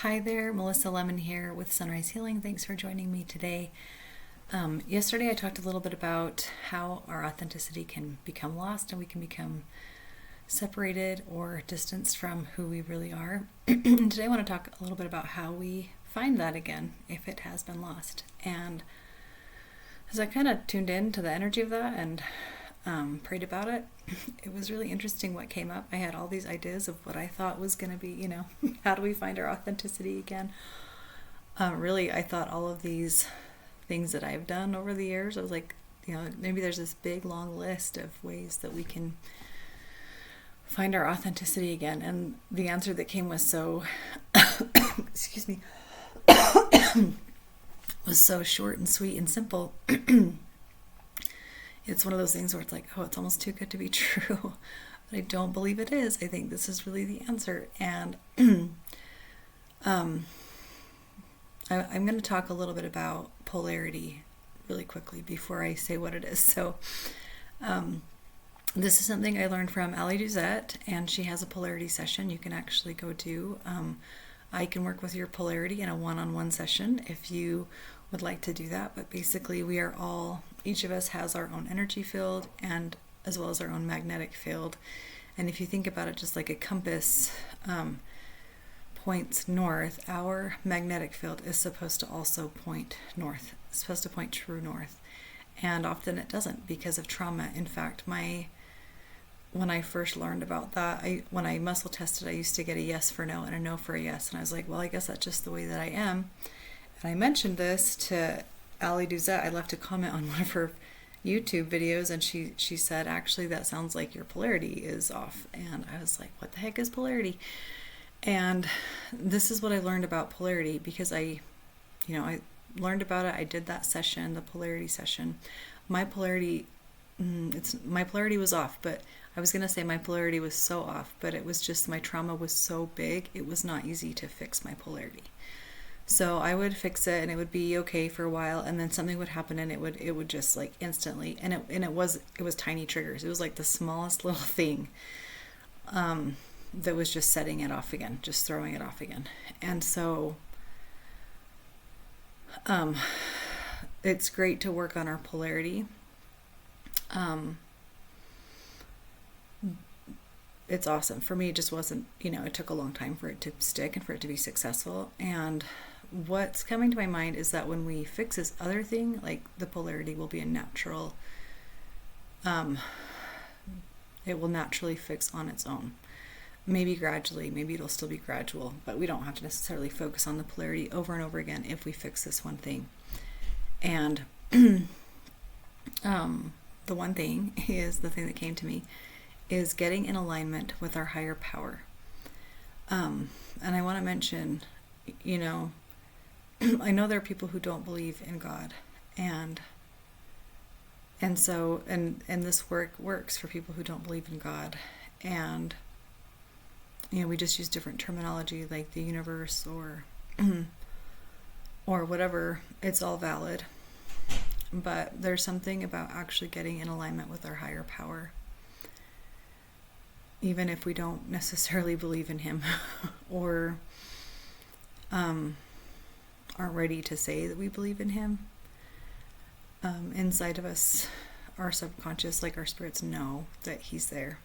Hi there, Melissa Lemon here with Sunrise Healing. Thanks for joining me today. Yesterday I talked a little bit about how our authenticity can become lost and we can become separated or distanced from who we really are. And today I want to talk a little bit about how we find that again if it has been lost. And as I kind of tuned in to the energy of that and prayed about it, it was really interesting what came up. I had all these ideas of what I thought was going to be, how do we find our authenticity again? Really, I thought all of these things that I've done over the years, I was like, maybe there's this big long list of ways that we can find our authenticity again. And the answer that came was so, excuse me, was so short and sweet and simple. It's one of those things where it's like, oh, it's almost too good to be true. But I don't believe it is. I think this is really the answer. And I'm going to talk a little bit about polarity really quickly before I say what it is. So this is something I learned from Ali Duzette, and she has a polarity session you can actually go do. I can work with your polarity in a one-on-one session if you would like to do that. But basically we are all, each of us has our own energy field and as well as our own magnetic field. And if you think about it just like a compass points north, our magnetic field is supposed to also point north. It's supposed to point true north. And often it doesn't because of trauma. In fact, when I first learned about that, when I muscle tested, I used to get a yes for no and a no for a yes. And I was like, well, I guess that's just the way that I am. And I mentioned this to Ali Duzette. I left a comment on one of her YouTube videos, and she said, actually, that sounds like your polarity is off. And I was like, what the heck is polarity? And this is what I learned about polarity because I learned about it. I did that session, the polarity session. My polarity was off, but I was going to say my polarity was so off, but it was just my trauma was so big, it was not easy to fix my polarity. So I would fix it and it would be okay for a while, and then something would happen and it would just like instantly, and it was tiny triggers. It was like the smallest little thing that was just setting it off again, just throwing it off again. And so it's great to work on our polarity. It's awesome. For me, it just wasn't, it took a long time for it to stick and for it to be successful. And what's coming to my mind is that when we fix this other thing, like the polarity will be a natural, it will naturally fix on its own. Maybe gradually, maybe it'll still be gradual, but we don't have to necessarily focus on the polarity over and over again if we fix this one thing. And the one thing is, the thing that came to me is getting in alignment with our higher power. And I want to mention, I know there are people who don't believe in God, and so this work works for people who don't believe in God, and we just use different terminology like the universe or whatever. It's all valid, but there's something about actually getting in alignment with our higher power, even if we don't necessarily believe in him or aren't ready to say that we believe in him. Inside of us, our subconscious, like our spirits, know that he's there.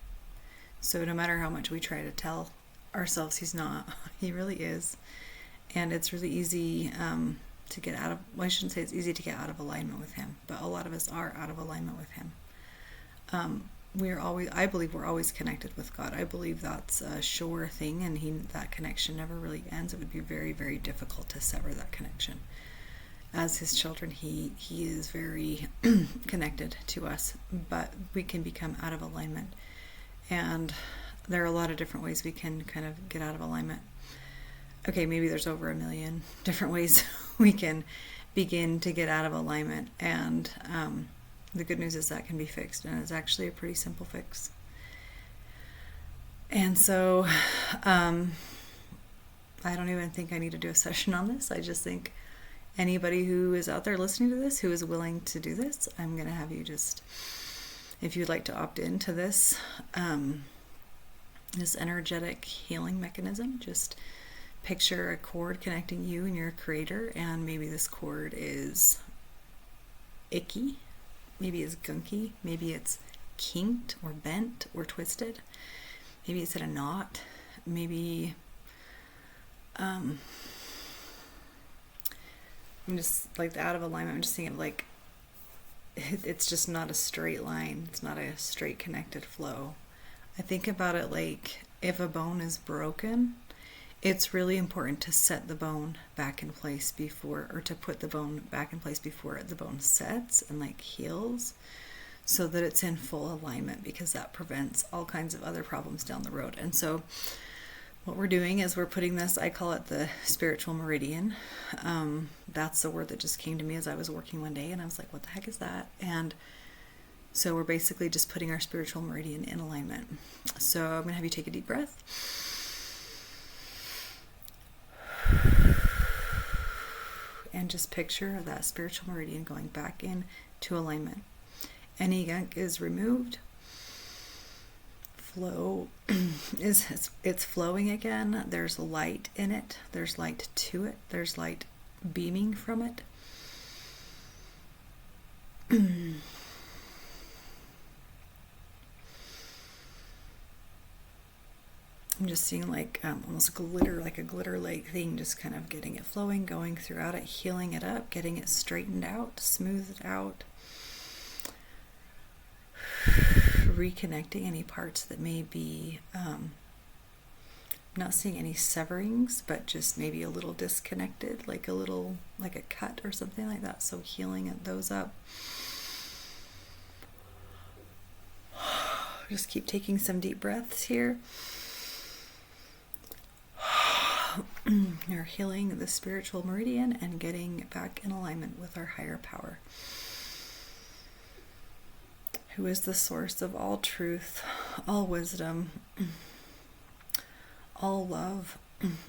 So no matter how much we try to tell ourselves he's not, he really is. And it's really easy to get out of, well, I shouldn't say it's easy to get out of alignment with him, but a lot of us are out of alignment with him. I believe we're always connected with God. I believe that's a sure thing, and that connection never really ends. It would be very, very difficult to sever that connection. As his children, he is very connected to us, but we can become out of alignment. And there are a lot of different ways we can kind of get out of alignment. Okay, maybe there's over 1 million different ways we can begin to get out of alignment. And the good news is that can be fixed, and it's actually a pretty simple fix. And so I don't even think I need to do a session on this. I just think anybody who is out there listening to this who is willing to do this, I'm going to have you just, if you'd like to opt into this energetic healing mechanism, just picture a cord connecting you and your creator, and maybe this cord is icky, maybe it's gunky, maybe it's kinked or bent or twisted, maybe it's in a knot, maybe I'm just like out of alignment. I'm just thinking of like it's just not a straight line, it's not a straight connected flow. I think about it like if a bone is broken, it's really important to set the bone back in place before, or to put the bone back in place before the bone sets and like heals, so that it's in full alignment, because that prevents all kinds of other problems down the road. And so what we're doing is we're putting this, I call it the spiritual meridian. That's the word that just came to me as I was working one day, and I was like, what the heck is that? And so we're basically just putting our spiritual meridian in alignment. So I'm going to have you take a deep breath. And just picture that spiritual meridian going back into alignment. Any gunk is removed. Flow it's flowing again. There's light in it. There's light to it. There's light beaming from it. I'm just seeing like almost glitter, like a glitter-like thing, just kind of getting it flowing, going throughout it, healing it up, getting it straightened out, smoothed out, reconnecting any parts that may be, not seeing any severings, but just maybe a little disconnected, like a cut or something like that. So healing those up. Just keep taking some deep breaths here. You're healing the spiritual meridian and getting back in alignment with our higher power, who is the source of all truth, all wisdom, all love,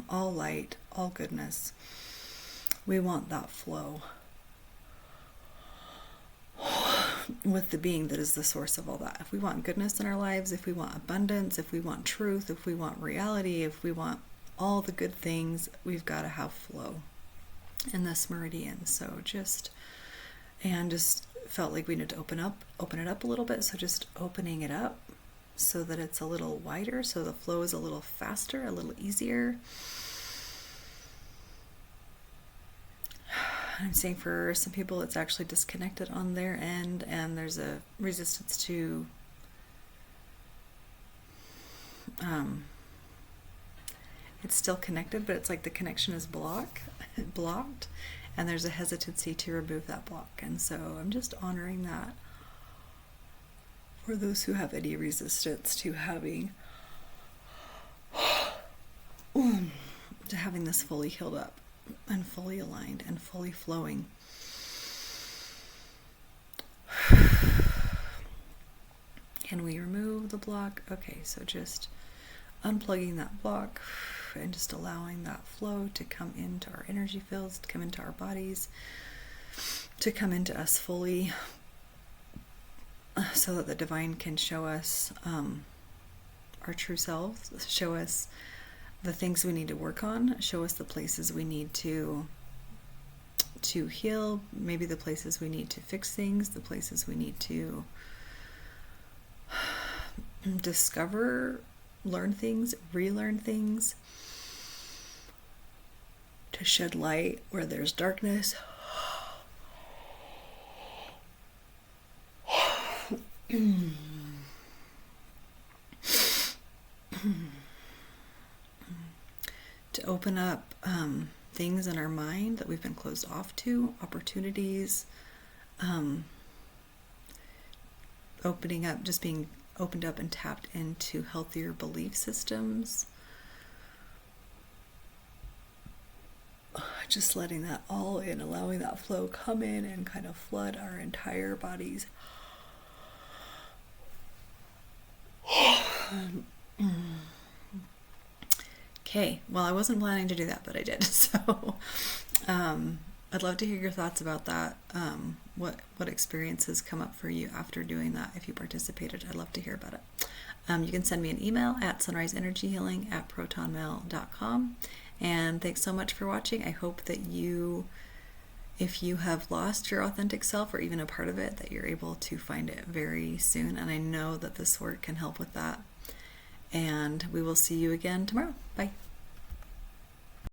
all light, all goodness. We want that flow with the being that is the source of all that. If we want goodness in our lives, if we want abundance, if we want truth, if we want reality, if we want all the good things, we've got to have flow in this meridian. So just felt like we need to open it up a little bit. So just opening it up so that it's a little wider, so the flow is a little faster, a little easier. I'm saying for some people it's actually disconnected on their end, and there's a resistance to it's still connected, but it's like the connection is blocked, and there's a hesitancy to remove that block. And so I'm just honoring that for those who have any resistance to having this fully healed up and fully aligned and fully flowing. Can we remove the block? Okay, so just unplugging that block and just allowing that flow to come into our energy fields, to come into our bodies, to come into us fully, so that the divine can show us our true selves, show us the things we need to work on, show us the places we need to heal, maybe the places we need to fix things, the places we need to discover, learn things, relearn things, to shed light where there's darkness. To open up things in our mind that we've been closed off to, opportunities, opening up, just being opened up and tapped into healthier belief systems. Just letting that all in, allowing that flow come in and kind of flood our entire bodies. Okay, well, I wasn't planning to do that, but I did. So I'd love to hear your thoughts about that. What experiences come up for you after doing that? If you participated, I'd love to hear about it. You can send me an email at sunriseenergyhealing@protonmail.com. And thanks so much for watching. I hope that if you have lost your authentic self or even a part of it, that you're able to find it very soon. And I know that this work can help with that. And we will see you again tomorrow. Bye.